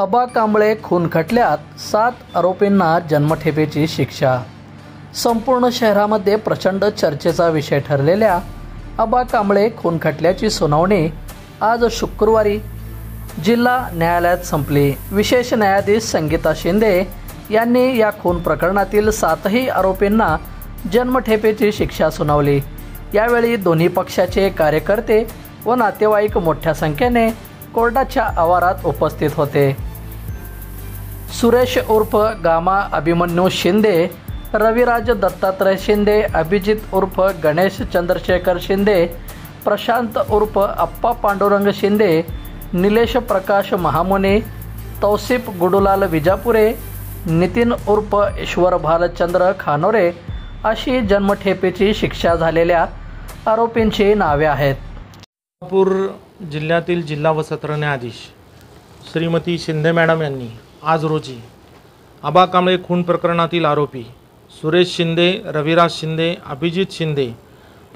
आबा कांबळे खून खटल्यात 7 आरोपींना जन्मठेपेची शिक्षा। संपूर्ण शहरामध्ये प्रचंड चर्चेचा विषय ठरलेल्या आबा कांबळे खून खटल्याची सुनावणी आज शुक्रवारी जिल्हा न्यायालयात संपली। विशेष न्यायाधीश संगीता शिंदे यांनी या खून प्रकरणातील 7ही आरोपींना जन्मठेपेची शिक्षा सुनावली। यावेळी दोन्ही पक्षाचे कार्यकर्ते व नातेवाईक मोठ्या संख्येने कोर्टाच्या आवारात उपस्थित होते। सुरेश उर्फ गामा अभिमन्यू शिंदे, रविराज दत्तात्रय शिंदे, अभिजित उर्फ गणेश चंद्रशेखर शिंदे, प्रशांत उर्फ अप्पा पांडुरंग शिंदे, निलेश प्रकाश महामुने, तौसिफ गुडुलाल विजापुरे, नितीन उर्फ ईश्वर भालचंद्र खानोरे अशी जन्मठेपेची शिक्षा झालेल्या आरोपींची नावे आहेत। कोल्हापूर जिल्ह्यातील जिल्हा व सत्र न्यायाधीश श्रीमती शिंदे मॅडम यांनी आज रोजी आबा कांबळे खून प्रकरणातील आरोपी सुरेश शिंदे, रविराज शिंदे, अभिजित शिंदे,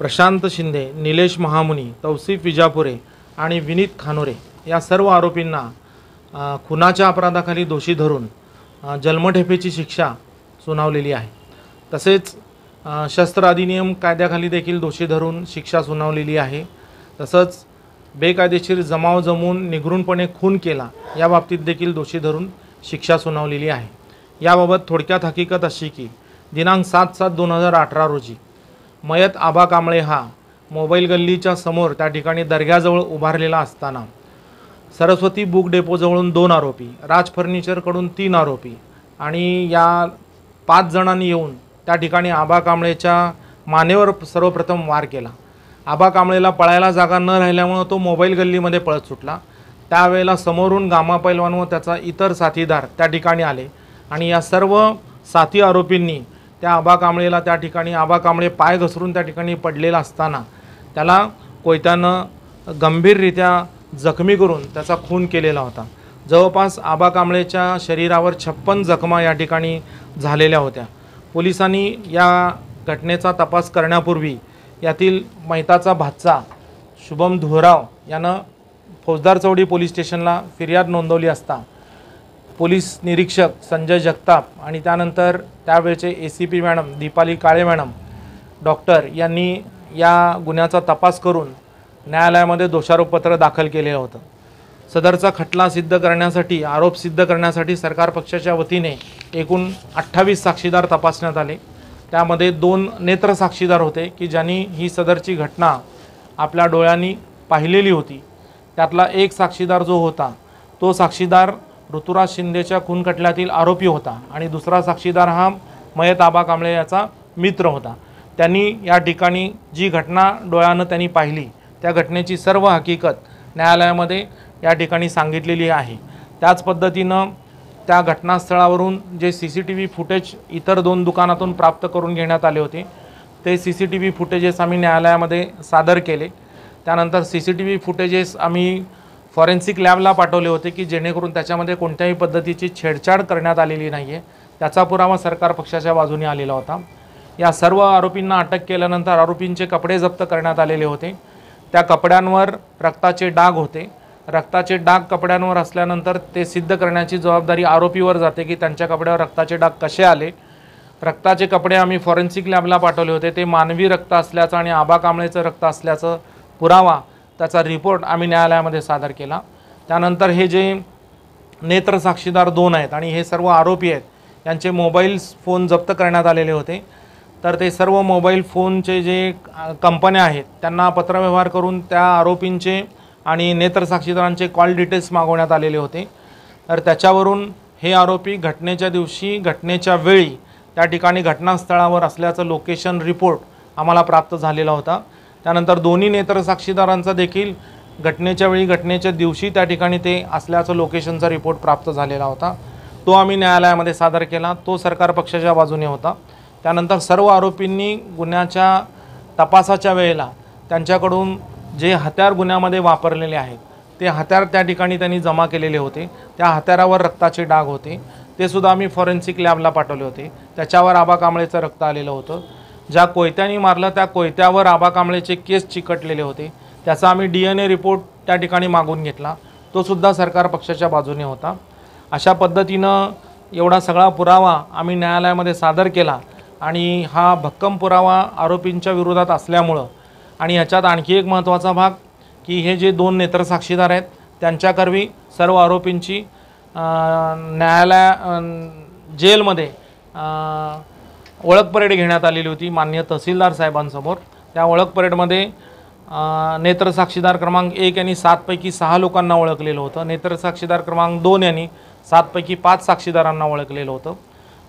प्रशांत शिंदे, निलेश महामुनी, तौसिफ विजापुरे आणि विनीत खानोरे या सर्व आरोपींना खुनाच्या अपराधाखाली दोषी धरून जन्मठेपेची शिक्षा सुनावलेली आहे। तसेच शस्त्र अधिनियम कायद्याखाली देखील दोषी धरून शिक्षा सुनावलेली आहे। तसंच बेकायदेशीर जमाव जमवून निगरूनपणे खून केला या बाबतीत देखील दोषी धरून शिक्षा सुनावलेली आहे। याबाबत थोडक्यात हकीकत अशी की दिनांक 7/7/2018 रोजी मयत आबा कांबळे हा मोबाईल गल्लीच्या समोर त्या ठिकाणी दर्ग्याजवळ उभारलेला असताना सरस्वती बुक डेपोजवळून 2 आरोपी, राज फर्निचरकडून 3 आरोपी आणि या 5 जणांनी येऊन त्या ठिकाणी आबा कांबळेच्या मानेवर सर्वप्रथम वार केला। आबा कांबळेला पळायला जागा न राहिल्यामुळे तो मोबाईल गल्लीमध्ये पळत सुटला। त्यावेळेला समोरून गामा पैलवान व त्याचा इतर साथीदार त्या ठिकाणी आले आणि या सर्व 7 आरोपींनी त्या आबा कांबळेला त्या ठिकाणी आबा कांबळे पाय घसरून त्या ठिकाणी पडलेला असताना त्याला कोयत्यानं गंभीररित्या जखमी करून त्याचा खून केलेला होता। जवळपास आबा कांबळेच्या शरीरावर 56 जखमा या ठिकाणी झालेल्या होत्या। पोलिसांनी या घटनेचा तपास करण्यापूर्वी यातील मैताचा भाचा शुभम धुराव यानं फौजदार चौडी पोलीस स्टेशनला फिर्याद नोंदवली असता पोलीस निरीक्षक संजय जगताप आणि त्यानंतर त्यावेळचे ACP मॅडम दीपाली काळे मॅडम डॉक्टर यांनी या गुन्ह्याचा तपास करून न्यायालयामध्ये दोषारोपपत्र दाखल केले होतं। सदरचा खटला सिद्ध करण्यासाठी आरोप सिद्ध करण्यासाठी सरकार पक्षाच्या वतीने एकूण 28 साक्षीदार तपासण्यात आले। त्यामध्ये 2 नेत्र साक्षीदार होते की ज्यांनी ही सदरची घटना आपल्या डोळ्यांनी पाहिलेली होती। त्यातला एक साक्षीदार जो होता तो साक्षीदार ऋतुराज शिंदेच्या खून खटल्यातील आरोपी होता आणि दुसरा साक्षीदार हा मयत आबा कांबळे याचा मित्र होता। त्यांनी या ठिकाणी जी घटना डोळ्यानं त्यांनी पाहिली त्या घटनेची सर्व हकीकत न्यायालयामध्ये या ठिकाणी सांगितलेली आहे। त्याच पद्धतीनं त्या घटनास्थळावरून जे CCTV फुटेज इतर 2 दुकानातून प्राप्त करून घेण्यात आले होते ते CCTV फुटेजेस आम्ही न्यायालयामध्ये सादर केले। त्यानंतर CCTV फुटेजेस आम्ही फॉरेन्सिक लॅबला पाठवले होते की जेणेकरून त्याच्यामध्ये कोणत्याही पद्धतीची छेडछाड करण्यात आलेली नाही आहे त्याचा पुरावा सरकार पक्षाच्या बाजूने आलेला होता। या सर्व आरोपींना अटक केल्यानंतर आरोपींचे कपडे जप्त करण्यात आलेले होते। त्या कपड्यांवर रक्ताचे डाग होते। रक्ताचे डाग कपड्यांवर असल्यानंतर ते सिद्ध करण्याची जबाबदारी आरोपीवर जाते की त्यांच्या कपड्यावर रक्ताचे डाग कसे आले। रक्ताचे कपडे आम्ही फॉरेन्सिक लॅबला पाठवले होते ते मानवी रक्त असल्याचं आणि आबा कांबळेचं रक्त असल्याचं पुरावा त्याचा रिपोर्ट आम्ही न्यायालयामध्ये सादर केला। त्यानंतर हे जे नेत्र साक्षीदार 2 आहेत आणि हे सर्व आरोपी आहेत यांचे मोबाईल फोन जप्त करण्यात आलेले होते। तर ते सर्व मोबाईल फोनचे जे कंपन्या आहेत त्यांना पत्रव्यवहार करून त्या आरोपींचे आणि नेत्र साक्षीदारांचे कॉल डिटेल्स मागवण्यात आलेले होते। तर त्याच्यावरून हे आरोपी घटनेच्या दिवशी घटनेच्या वेळी त्या ठिकाणी घटनास्थळावर असल्याचं लोकेशन रिपोर्ट आम्हाला प्राप्त झालेला होता। त्यानंतर दोन्ही नेत्र साक्षीदारांचा देखील घटनेच्या वेळी घटनेच्या दिवशी त्या ठिकाणी ते असल्याचं लोकेशनचा रिपोर्ट प्राप्त झालेला होता। तो आम्ही न्यायालयामध्ये सादर केला। तो सरकार पक्षाच्या बाजूने होता। त्यानंतर सर्व आरोपींनी गुन्ह्याच्या तपासाच्या वेळेला त्यांच्याकडून जे हत्यार गुन्ह्यामध्ये वापरलेले आहेत ते हत्यार त्या ठिकाणी त्यांनी जमा केलेले होते। त्या हत्यारावर रक्ताचे डाग होते ते सुद्धा आम्ही फॉरेन्सिक लॅबला पाठवले होते। त्याच्यावर आबा कांबळेचं रक्त आलेलं होतं। ज्या कोयत्याने मारलं त्या कोयत्यावर आबा कांबळेचे केस चिकटलेले होते त्याचा आम्ही DNA रिपोर्ट त्या ठिकाणी मागून घेतला। तो सुद्धा सरकार पक्षाच्या बाजूने होता। अशा पद्धतीनं एवढा सगळा पुरावा आम्ही न्यायालयामध्ये सादर केला आणि हा भक्कम पुरावा आरोपींच्या विरोधात असल्यामुळं आणि ह्याच्यात आणखी एक महत्त्वाचा भाग की हे जे 2 नेत्रसाक्षीदार आहेत त्यांच्याकरवी सर्व आरोपींची जेलमध्ये ओळख परेड घेण्यात आलेली होती माननीय तहसीलदार साहेबांसमोर। त्या ओळख परेडमध्ये नेत्रसाक्षीदार क्रमांक 1 यांनी 7 पैकी 6 लोकांना ओळखलेलं होतं। नेत्रसाक्षीदार क्रमांक 2 यांनी 7 पैकी 5 साक्षीदारांना ओळखलेलं होतं।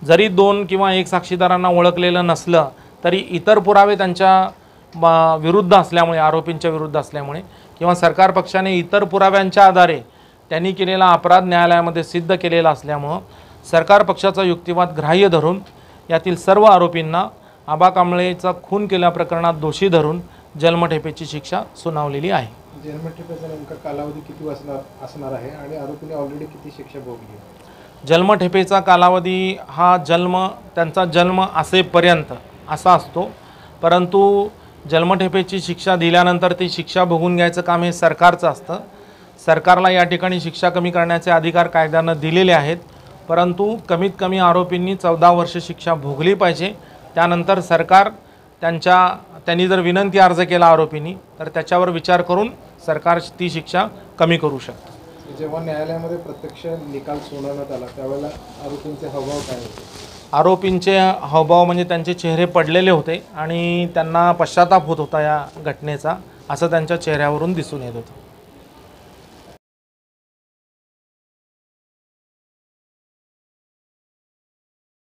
जरी 2 किंवा 1 साक्षीदारांना ओळखलेलं नसलं तरी इतर पुरावे त्यांच्या विरुद्ध असल्यामुळे, आरोपींच्या विरुद्ध असल्यामुळे किंवा सरकार पक्षाने इतर पुराव्यांच्या आधारे त्यांनी केलेला अपराध न्यायालयामध्ये सिद्ध केलेला असल्यामुळं सरकार पक्षाचा युक्तिवाद ग्राह्य धरून यातील सर्व आरोपींना आबा कांबळेचा खून केल्या प्रकरणात दोषी धरून जन्मठेपेची शिक्षा सुनावलेली आहे। जन्मठेपेचा नेमका कालावधी किती असणार आहे आणि आरोपीने ऑलरेडी किती शिक्षा भोगली? जन्मठेपेचा कालावधी हा त्यांचा जन्म असेपर्यंत असा असतो, परंतु जन्मठेपेची शिक्षा दिल्यानंतर ती शिक्षा भोगून घ्यायचं काम हे सरकारचं असतं। सरकारला या ठिकाणी शिक्षा कमी करण्याचे अधिकार कायद्यानं दिलेले आहेत, परंतु कमीत कमी आरोपींनी 14 वर्ष शिक्षा भोगली पाहिजे। त्यानंतर सरकार त्यांनी जर विनंती अर्ज केला आरोपींनी तर त्याच्यावर विचार करून सरकार ती शिक्षा कमी करू शकते। जेव्हा न्यायालयामध्ये प्रत्यक्ष निकाल सुनावण्यात आला त्यावेळेला आरोपींचे हावभाव काय होते? आरोपींचे हावभाव म्हणजे त्यांचे चेहरे पडलेले होते आणि त्यांना पश्चाताप होत होता या घटनेचा, असं त्यांच्या चेहऱ्यावरून दिसून येत होतं।